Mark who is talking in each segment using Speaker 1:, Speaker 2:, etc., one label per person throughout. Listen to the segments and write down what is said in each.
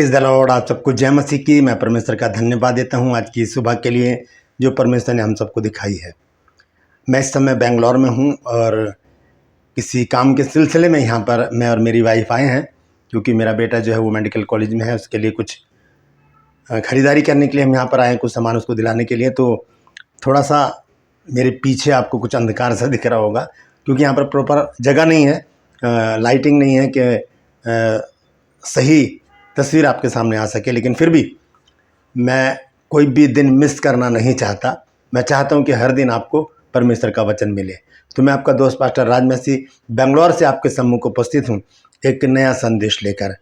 Speaker 1: Praise the Lord. आप सबको जय मसीह की। मैं परमेश्वर का धन्यवाद देता हूँ आज की सुबह के लिए जो परमेश्वर ने हम सबको दिखाई है। मैं इस समय बेंगलोर में हूँ और किसी काम के सिलसिले में यहाँ पर मैं और मेरी वाइफ आए हैं, क्योंकि मेरा बेटा जो है वो मेडिकल कॉलेज में है। उसके लिए कुछ ख़रीदारी करने के लिए हम यहाँ पर आए हैं, कुछ सामान उसको दिलाने के लिए। तो थोड़ा सा मेरे पीछे आपको कुछ अंधकार सा दिख रहा होगा, क्योंकि यहाँ पर प्रॉपर जगह नहीं है, लाइटिंग नहीं है कि सही तस्वीर आपके सामने आ सके। लेकिन फिर भी मैं कोई भी दिन मिस करना नहीं चाहता। मैं चाहता हूँ कि हर दिन आपको परमेश्वर का वचन मिले। तो मैं आपका दोस्त पास्टर राज मसीह बेंगलोर से आपके सम्मुख उपस्थित हूँ एक नया संदेश लेकर।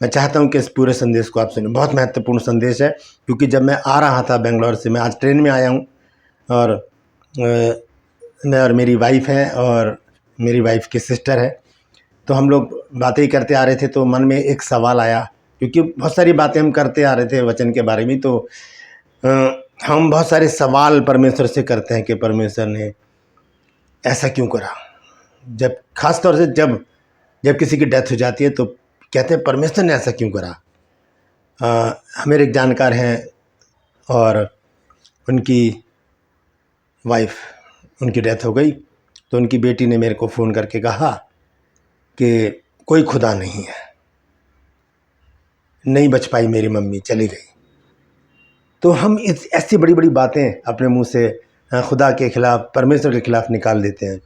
Speaker 1: मैं चाहता हूँ कि इस पूरे संदेश को आप सुनें। बहुत महत्वपूर्ण संदेश है, क्योंकि जब मैं आ रहा था बेंगलोर से, मैं आज ट्रेन में आया हूँ और मैं और मेरी वाइफ हैं और मेरी वाइफ की सिस्टर है। तो हम लोग बातें ही करते आ रहे थे, तो मन में एक सवाल आया, क्योंकि बहुत सारी बातें हम करते आ रहे थे वचन के बारे में। तो हम बहुत सारे सवाल परमेश्वर से करते हैं कि परमेश्वर ने ऐसा क्यों करा। जब खास तौर से जब किसी की डेथ हो जाती है तो कहते हैं परमेश्वर ने ऐसा क्यों करा। हमारे एक जानकार हैं और उनकी वाइफ, उनकी डेथ हो गई। तो उनकी बेटी ने मेरे को फ़ोन करके कहा कि कोई खुदा नहीं है, नहीं बच पाई मेरी मम्मी, चली गई। तो हम इस ऐसी बड़ी बड़ी बातें अपने मुंह से खुदा के खिलाफ, परमेश्वर के खिलाफ निकाल देते हैं।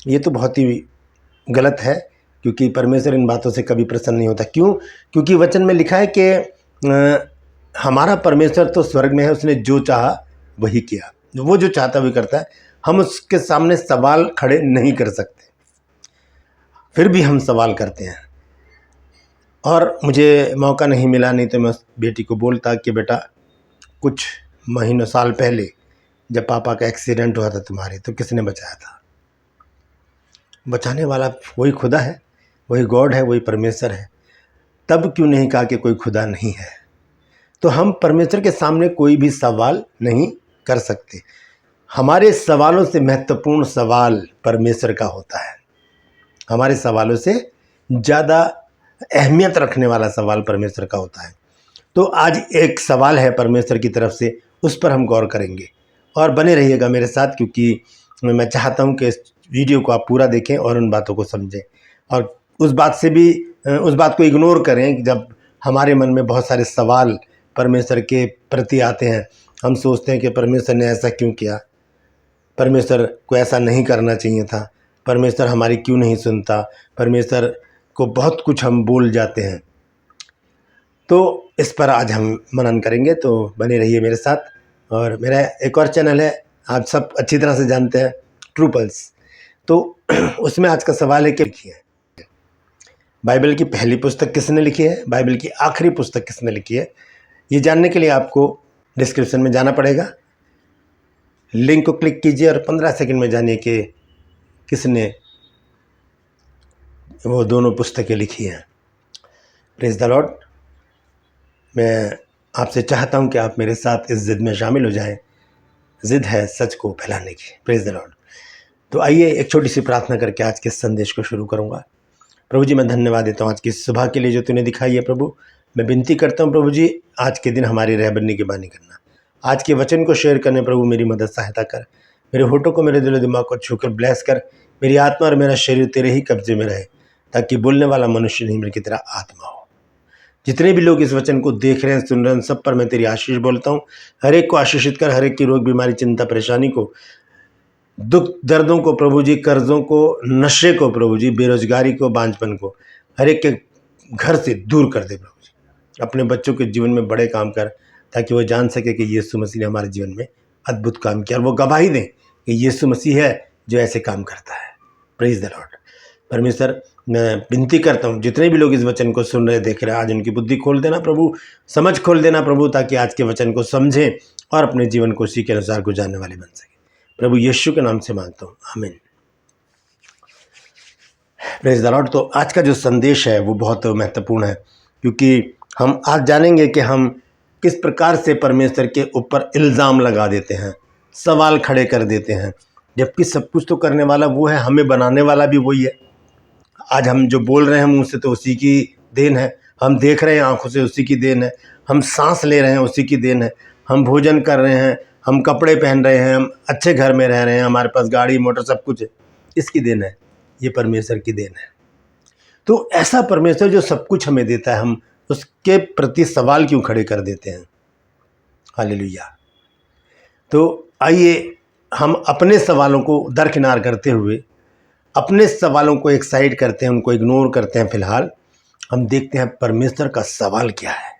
Speaker 1: ये तो बहुत ही गलत है, क्योंकि परमेश्वर इन बातों से कभी प्रसन्न नहीं होता। क्यों? क्योंकि वचन में लिखा है कि हमारा परमेश्वर तो स्वर्ग में है, उसने जो चाहा वही किया, वो जो चाहता वही करता है। हम उसके सामने सवाल खड़े नहीं कर सकते, फिर भी हम सवाल करते हैं। और मुझे मौका नहीं मिला, नहीं तो मैं उस बेटी को बोलता कि बेटा कुछ महीनों साल पहले जब पापा का एक्सीडेंट हुआ था तुम्हारे, तो किसने बचाया था? बचाने वाला वही खुदा है, वही गॉड है, वही परमेश्वर है। तब क्यों नहीं कहा कि कोई खुदा नहीं है? तो हम परमेश्वर के सामने कोई भी सवाल नहीं कर सकते। हमारे सवालों से महत्वपूर्ण सवाल परमेश्वर का होता है। हमारे सवालों से ज़्यादा अहमियत रखने वाला सवाल परमेश्वर का होता है। तो आज एक सवाल है परमेश्वर की तरफ से, उस पर हम गौर करेंगे। और बने रहिएगा मेरे साथ, क्योंकि मैं चाहता हूं कि इस वीडियो को आप पूरा देखें और उन बातों को समझें, और उस बात को इग्नोर करें जब हमारे मन में बहुत सारे सवाल परमेश्वर के प्रति आते हैं। हम सोचते हैं कि परमेश्वर ने ऐसा क्यों किया, परमेश्वर को ऐसा नहीं करना चाहिए था, परमेश्वर हमारी क्यों नहीं सुनता, परमेश्वर को बहुत कुछ हम बोल जाते हैं। तो इस पर आज हम मनन करेंगे, तो बने रहिए मेरे साथ। और मेरा एक और चैनल है, आप सब अच्छी तरह से जानते हैं, ट्रू पल्स। तो उसमें आज का सवाल है कि लिखी है बाइबल की पहली पुस्तक किसने लिखी है, बाइबल की आखिरी पुस्तक किसने लिखी है। ये जानने के लिए आपको डिस्क्रिप्शन में जाना पड़ेगा, लिंक को क्लिक कीजिए और 15 सेकंड में जानिए कि किसने वो दोनों पुस्तकें लिखी हैं। Praise the Lord. मैं आपसे चाहता हूं कि आप मेरे साथ इस ज़िद में शामिल हो जाएं। ज़िद है सच को फैलाने की। Praise the Lord. तो आइए एक छोटी सी प्रार्थना करके आज के संदेश को शुरू करूंगा। प्रभु जी, मैं धन्यवाद देता हूं आज की सुबह के लिए जो तूने दिखाई है। प्रभु, मैं विनती करता हूं प्रभु जी, आज के दिन हमारी रहबरनी की बानी करना, आज के वचन को शेयर करने प्रभु मेरी मदद सहायता कर। मेरे होठों को, मेरे दिलो दिमाग को छूकर ब्लेस कर। मेरी आत्मा और मेरा शरीर तेरे ही कब्जे में रहे, ताकि बोलने वाला मनुष्य नहीं बल्कि तेरा आत्मा हो। जितने भी लोग इस वचन को देख रहे हैं, सुन रहे हैं, सब पर मैं तेरी आशीष बोलता हूँ। हर एक को आशीषित कर, हर एक की रोग बीमारी, चिंता, परेशानी को, दुख दर्दों को प्रभु जी, कर्जों को, नशे को प्रभु जी, बेरोजगारी को, बांझपन को, हर एक के घर से दूर कर दे प्रभु जी। अपने बच्चों के जीवन में बड़े काम कर, ताकि वो जान सके कि यीशु मसीह ने हमारे जीवन में अद्भुत काम किया, और वो गवाही दें कि यीशु मसीह है जो ऐसे काम करता है। Praise the Lord. परमेश्वर, मैं विनती करता हूँ जितने भी लोग इस वचन को सुन रहे, देख रहे हैं, आज उनकी बुद्धि खोल देना प्रभु, समझ खोल देना प्रभु, ताकि आज के वचन को समझें और अपने जीवन को उसी के अनुसार गुजारने वाले बन सके। प्रभु यीशु के नाम से मांगता हूँ, आमीन। Praise the Lord. तो आज का जो संदेश है वो बहुत महत्वपूर्ण है, क्योंकि हम आज जानेंगे कि हम किस प्रकार से परमेश्वर के ऊपर इल्ज़ाम लगा देते हैं, सवाल खड़े कर देते हैं, जबकि सब कुछ तो करने वाला वो है, हमें बनाने वाला भी वही है। आज हम जो बोल रहे हैं मुंह से तो उसी की देन है, हम देख रहे हैं आंखों से, उसी की देन है। हम सांस ले रहे हैं, उसी की देन है। हम भोजन कर रहे हैं, हम कपड़े पहन रहे हैं, हम अच्छे घर में रह रहे हैं, हमारे पास गाड़ी मोटर सब कुछ है, इसकी देन है, ये परमेश्वर की देन है। तो ऐसा परमेश्वर जो सब कुछ हमें देता है, हम उसके प्रति सवाल क्यों खड़े कर देते हैं? हालेलुया। तो आइए हम अपने सवालों को दरकिनार करते हुए, अपने सवालों को एक साइड करते हैं, उनको इग्नोर करते हैं। फिलहाल हम देखते हैं परमेश्वर का सवाल क्या है।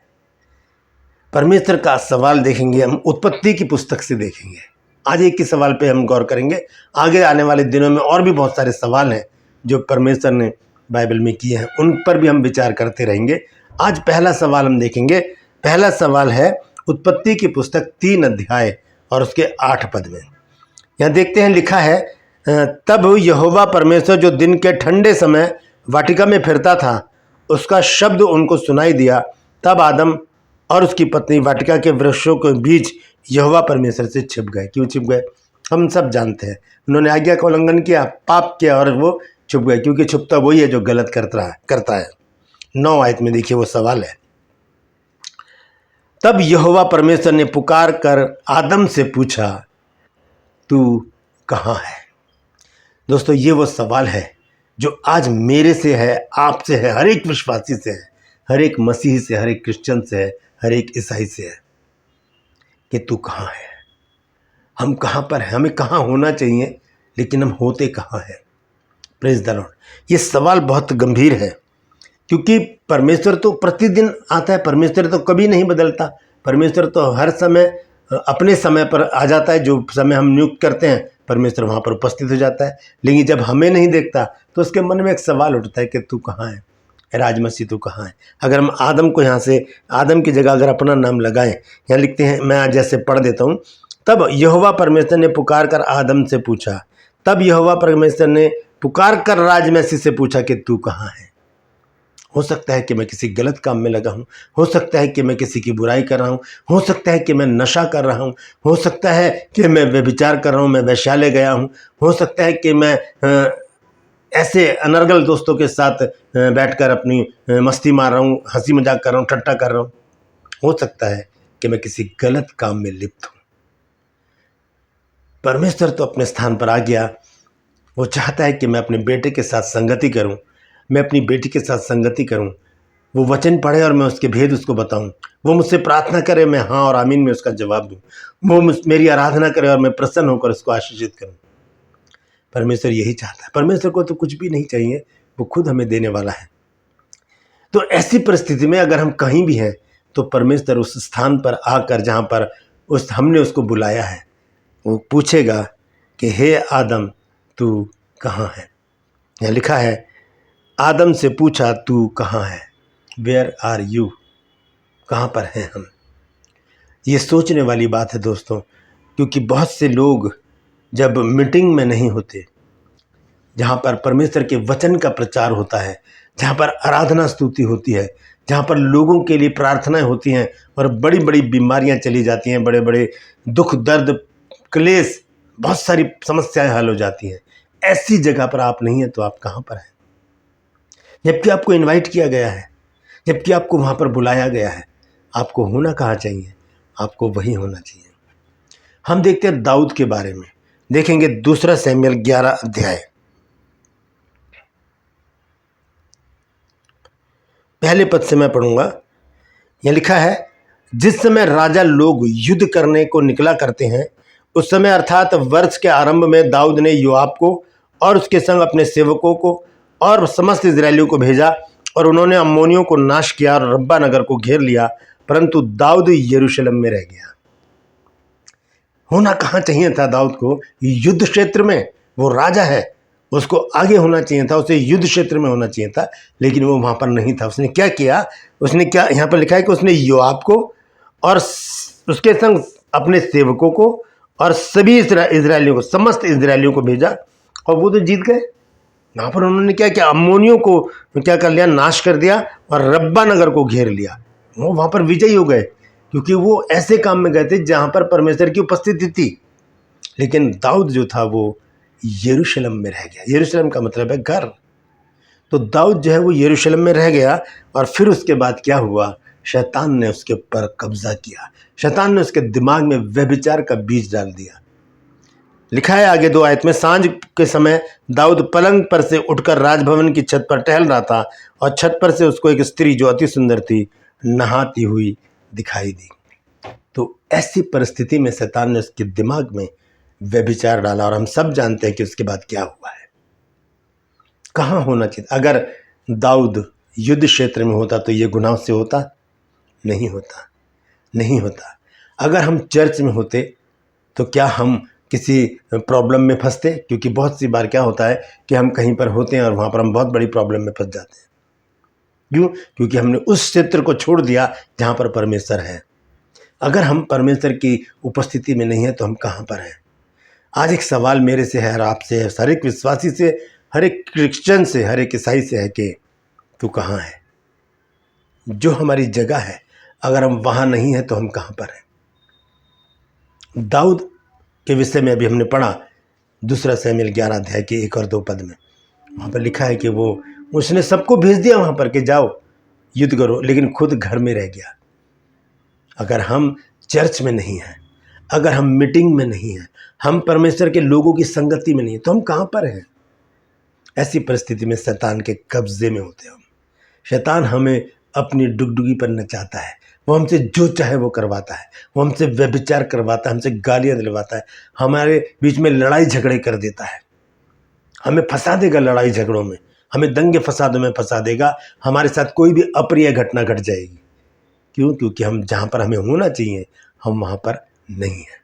Speaker 1: परमेश्वर का सवाल देखेंगे हम उत्पत्ति की पुस्तक से देखेंगे। आज एक ही सवाल पे हम गौर करेंगे। आगे आने वाले दिनों में और भी बहुत सारे सवाल हैं जो परमेश्वर ने बाइबल में किए हैं, उन पर भी हम विचार करते रहेंगे। आज पहला सवाल हम देखेंगे। पहला सवाल है उत्पत्ति की पुस्तक 3 अध्याय और उसके 8 पद में। यहाँ देखते हैं, लिखा है, तब यहोवा परमेश्वर जो दिन के ठंडे समय वाटिका में फिरता था, उसका शब्द उनको सुनाई दिया। तब आदम और उसकी पत्नी वाटिका के वृक्षों के बीच यहोवा परमेश्वर से छिप गए। क्यों छिप गए? हम सब जानते हैं। उन्होंने आज्ञा का उल्लंघन किया, पाप किया और वो छुप गए, क्योंकि छुपता वही है जो गलत करता है। 9 आयत में देखिए वो सवाल है। तब यहोवा परमेश्वर ने पुकार कर आदम से पूछा, तू कहाँ है? दोस्तों, ये वो सवाल है जो आज मेरे से है, आपसे है, हर एक विश्वासी से है, हर एक मसीही से, हर एक क्रिश्चियन से है, हर एक ईसाई से है कि तू कहाँ है? हम कहाँ पर हैं? हमें कहाँ होना चाहिए, लेकिन हम होते कहाँ हैं? Praise the Lord. ये सवाल बहुत गंभीर है, क्योंकि परमेश्वर तो प्रतिदिन आता है। परमेश्वर तो कभी नहीं बदलता। परमेश्वर तो हर समय अपने समय पर आ जाता है। जो समय हम नियुक्त करते हैं, परमेश्वर वहाँ पर उपस्थित हो जाता है। लेकिन जब हमें नहीं देखता तो उसके मन में एक सवाल उठता है कि तू कहाँ है? राज मसीह तू कहाँ है? अगर हम आदम को यहाँ से, आदम की जगह अगर अपना नाम लगाएं, यहाँ लिखते हैं, मैं आज जैसे पढ़ देता हूँ। तब यहोवा परमेश्वर ने पुकार कर आदम से पूछा। तब यहोवा परमेश्वर ने पुकार कर राज मसीह से पूछा कि तू कहाँ है? हो सकता है कि मैं किसी गलत काम में लगा हूँ, हो सकता है कि मैं किसी की बुराई कर रहा हूँ, हो सकता है कि मैं नशा कर रहा हूँ, हो सकता है कि मैं व्यभिचार कर रहा हूँ, मैं वैश्यालय गया हूँ, हो सकता है कि मैं ऐसे अनर्गल दोस्तों के साथ बैठकर अपनी मस्ती मार रहा हूँ, हंसी मजाक कर रहा हूँ, ठट्टा कर रहा हूँ। हो सकता है कि मैं किसी गलत काम में लिप्त हूँ। परमेश्वर तो अपने स्थान पर आ गया। वो चाहता है कि मैं अपने बेटे के साथ संगति करूं, मैं अपनी बेटी के साथ संगति करूं। वो वचन पढ़े और मैं उसके भेद उसको बताऊं। वो मुझसे प्रार्थना करे, मैं हाँ और आमीन में उसका जवाब दूं। वो मेरी आराधना करे और मैं प्रसन्न होकर उसको आशीषित करूं। परमेश्वर यही चाहता है। परमेश्वर को तो कुछ भी नहीं चाहिए, वो खुद हमें देने वाला है। तो ऐसी परिस्थिति में अगर हम कहीं भी हैं, तो परमेश्वर उस स्थान पर आकर, जहाँ पर हमने उसको बुलाया है, वो पूछेगा कि हे आदम, तू कहाँ है? यहाँ लिखा है, आदम से पूछा, तू कहाँ है? Where are you? कहाँ पर हैं हम? ये सोचने वाली बात है दोस्तों, क्योंकि बहुत से लोग जब मीटिंग में नहीं होते, जहाँ पर परमेश्वर के वचन का प्रचार होता है, जहाँ पर आराधना स्तुति होती है, जहाँ पर लोगों के लिए प्रार्थनाएं होती हैं और बड़ी बड़ी बीमारियां चली जाती हैं, बड़े बड़े दुख दर्द क्लेश, बहुत सारी समस्याएं हल हो जाती हैं, ऐसी जगह पर आप नहीं हैं तो आप कहाँ पर हैं? जबकि आपको इनवाइट किया गया है, जबकि आपको वहाँ पर बुलाया गया है। आपको होना कहाँ चाहिए? आपको वही होना चाहिए। हम देखते हैं दाऊद के बारे में, देखेंगे 2 शमूएल 11 अध्याय, पहले पद से मैं पढ़ूंगा। यह लिखा है, जिस समय राजा लोग युद्ध करने को निकला करते हैं, उस समय अर्थात वर्ष के आरंभ में दाऊद ने योआब को और उसके संग अपने सेवकों को और समस्त इजरायलियों को भेजा, और उन्होंने अम्मोनियों को नाश किया और रब्बा नगर को घेर लिया, परंतु दाऊद यरूशलेम में रह गया। होना कहाँ चाहिए था दाऊद को? युद्ध क्षेत्र में। वो राजा है, उसको आगे होना चाहिए था, उसे युद्ध क्षेत्र में होना चाहिए था, लेकिन वो वहाँ पर नहीं था। उसने क्या किया? उसने क्या, यहाँ पर लिखा है कि उसने योआब को और उसके संग अपने सेवकों को और सभी इजरायलियों को, समस्त इजरायलियों को भेजा, और वो तो जीत गए। वहाँ पर उन्होंने क्या किया? अम्मोनियों को क्या कर लिया? नाश कर दिया, और रब्बा नगर को घेर लिया। वो वहाँ पर विजयी हो गए, क्योंकि वो ऐसे काम में गए थे जहाँ पर परमेश्वर की उपस्थिति थी। लेकिन दाऊद जो था वो यरूशलेम में रह गया। यरूशलेम का मतलब है घर। तो दाऊद जो है वो यरूशलेम में रह गया और फिर उसके बाद क्या हुआ, शैतान ने उसके ऊपर कब्जा किया, शैतान ने उसके दिमाग में व्यभिचार का बीज डाल दिया। लिखा है आगे 2 आयत में, सांझ के समय दाऊद पलंग पर से उठकर राजभवन की छत पर टहल रहा था और छत पर से उसको एक स्त्री जो अति सुंदर थी नहाती हुई दिखाई दी। तो ऐसी परिस्थिति में शैतान ने उसके दिमाग में व्यभिचार डाला और हम सब जानते हैं कि उसके बाद क्या हुआ है। कहाँ होना चाहिए? अगर दाऊद युद्ध क्षेत्र में होता तो ये गुनाह से होता? नहीं होता, नहीं होता। अगर हम चर्च में होते तो क्या हम किसी प्रॉब्लम में फंसते? क्योंकि बहुत सी बार क्या होता है कि हम कहीं पर होते हैं और वहाँ पर हम बहुत बड़ी प्रॉब्लम में फंस जाते हैं। क्यों? क्योंकि हमने उस क्षेत्र को छोड़ दिया जहाँ पर परमेश्वर है। अगर हम परमेश्वर की उपस्थिति में नहीं है तो हम कहाँ पर हैं? आज एक सवाल मेरे से है और आपसे है, हर एक विश्वासी से, हर एक क्रिश्चियन से, हर एक ईसाई से है कि तू कहाँ है? जो हमारी जगह है अगर हम वहाँ नहीं हैं तो हम कहाँ पर हैं? दाऊद के विषय में अभी हमने पढ़ा 2 शमूएल 11 अध्याय के 1 और 2 पद में, वहाँ पर लिखा है कि उसने सबको भेज दिया वहाँ पर कि जाओ युद्ध करो, लेकिन खुद घर में रह गया। अगर हम चर्च में नहीं हैं, अगर हम मीटिंग में नहीं हैं, हम परमेश्वर के लोगों की संगति में नहीं हैं, तो हम कहाँ पर हैं? ऐसी परिस्थिति में शैतान के कब्जे में होते हैं हम। शैतान हमें अपनी डुगडुगी पर नचाता है, वो हमसे जो चाहे वो करवाता है, वो हमसे व्यभिचार करवाता है, हमसे गालियाँ दिलवाता है, हमारे बीच में लड़ाई झगड़े कर देता है, हमें फंसा देगा लड़ाई झगड़ों में, हमें दंगे फसादों में फंसा देगा, हमारे साथ कोई भी अप्रिय घटना घट जाएगी। क्यों? क्योंकि हम जहाँ पर हमें होना चाहिए हम वहाँ पर नहीं हैं।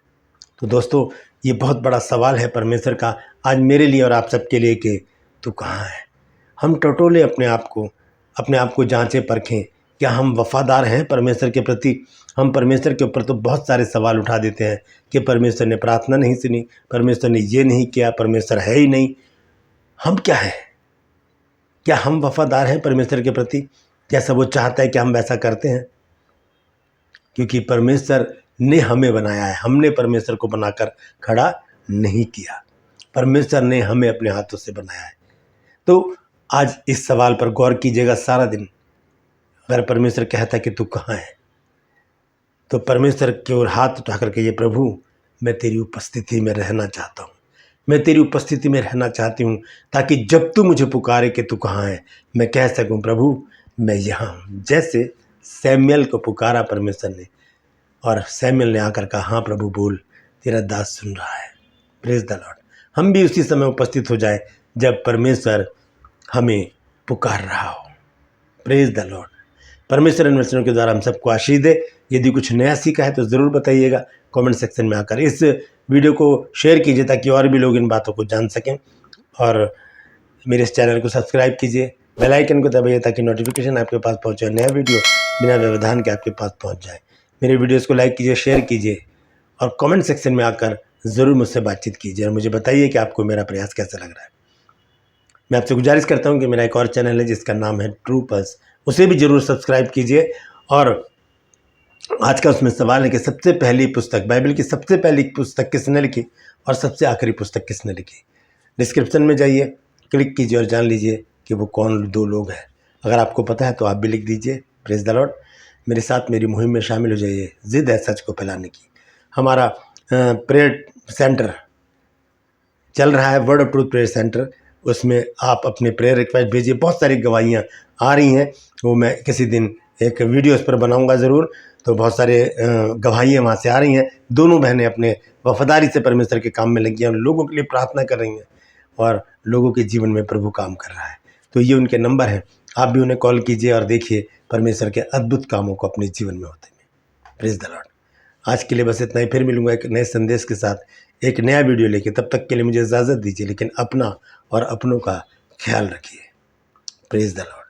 Speaker 1: तो दोस्तों, ये बहुत बड़ा सवाल है परमेश्वर का आज मेरे लिए और आप सबके लिए कि तू कहाँ है? हम टटोले अपने आप को जांचें परखें, क्या हम वफादार हैं परमेश्वर के प्रति? हम परमेश्वर के ऊपर तो बहुत सारे सवाल उठा देते हैं कि परमेश्वर ने प्रार्थना नहीं सुनी, परमेश्वर ने ये नहीं किया, परमेश्वर है ही नहीं। हम क्या हैं? क्या हम वफादार हैं परमेश्वर के प्रति? जैसा वो चाहता है कि हम वैसा करते हैं? क्योंकि परमेश्वर ने हमें बनाया है, हमने परमेश्वर को बनाकर खड़ा नहीं किया, परमेश्वर ने हमें अपने हाथों से बनाया है। तो आज इस सवाल पर गौर कीजिएगा सारा दिन। अगर परमेश्वर कहता है कि तू कहाँ है, तो परमेश्वर की ओर हाथ उठा करके ये प्रभु मैं तेरी उपस्थिति में रहना चाहता हूँ, मैं तेरी उपस्थिति में रहना चाहती हूँ, ताकि जब तू मुझे पुकारे कि तू कहाँ है मैं कह सकूँ प्रभु मैं यहाँ हूँ। जैसे शमूएल को पुकारा परमेश्वर ने और शमूएल ने आकर कहा हाँ प्रभु बोल, तेरा दास सुन रहा है। Praise the Lord. हम भी उसी समय उपस्थित हो जाए जब परमेश्वर हमें पुकार रहा हो। Praise the Lord. परमेश्वर इन वचनों के द्वारा हम सबको आशीष दे। यदि कुछ नया सीखा है तो ज़रूर बताइएगा कमेंट सेक्शन में आकर। इस वीडियो को शेयर कीजिए ताकि और भी लोग इन बातों को जान सकें, और मेरे इस चैनल को सब्सक्राइब कीजिए, बेल आइकन को दबाइए ताकि नोटिफिकेशन आपके पास पहुंचे, नया वीडियो बिना व्यवधान के आपके पास पहुंच जाए। मेरे वीडियोस को लाइक कीजिए, शेयर कीजिए और कमेंट सेक्शन में आकर ज़रूर मुझसे बातचीत कीजिए और मुझे बताइए कि आपको मेरा प्रयास कैसा लग रहा है। मैं आपसे गुजारिश करता हूं कि मेरा एक और चैनल है जिसका नाम है ट्रू पल्स, उसे भी ज़रूर सब्सक्राइब कीजिए। और आज का उसमें सवाल है कि सबसे पहली पुस्तक, बाइबल की सबसे पहली पुस्तक किसने लिखी और सबसे आखिरी पुस्तक किसने लिखी? डिस्क्रिप्शन में जाइए, क्लिक कीजिए और जान लीजिए कि वो कौन 2 लोग हैं। अगर आपको पता है तो आप भी लिख दीजिए। Praise the Lord. मेरे साथ मेरी मुहिम में शामिल हो जाइए, जिद है सच को फैलाने की। हमारा प्रेयर सेंटर चल रहा है, word of truth prayer centre, उसमें आप अपने प्रेयर रिक्वेस्ट भेजिए। बहुत सारी गवाहियाँ आ रही हैं, वो मैं किसी दिन एक वीडियो इस पर बनाऊंगा ज़रूर। तो बहुत सारे गवाहियाँ वहाँ से आ रही हैं। दोनों बहनें अपने वफादारी से परमेश्वर के काम में लगी हैं और लोगों के लिए प्रार्थना कर रही हैं और लोगों के जीवन में प्रभु काम कर रहा है। तो ये उनके नंबर हैं, आप भी उन्हें कॉल कीजिए और देखिए परमेश्वर के अद्भुत कामों को अपने जीवन में होते हैं। Praise the Lord. आज के लिए बस इतना ही, फिर मिलूंगा एक नए संदेश के साथ, एक नया वीडियो लेके। तब तक के लिए मुझे इजाज़त दीजिए, लेकिन अपना और अपनों का ख्याल रखिए। Praise the Lord.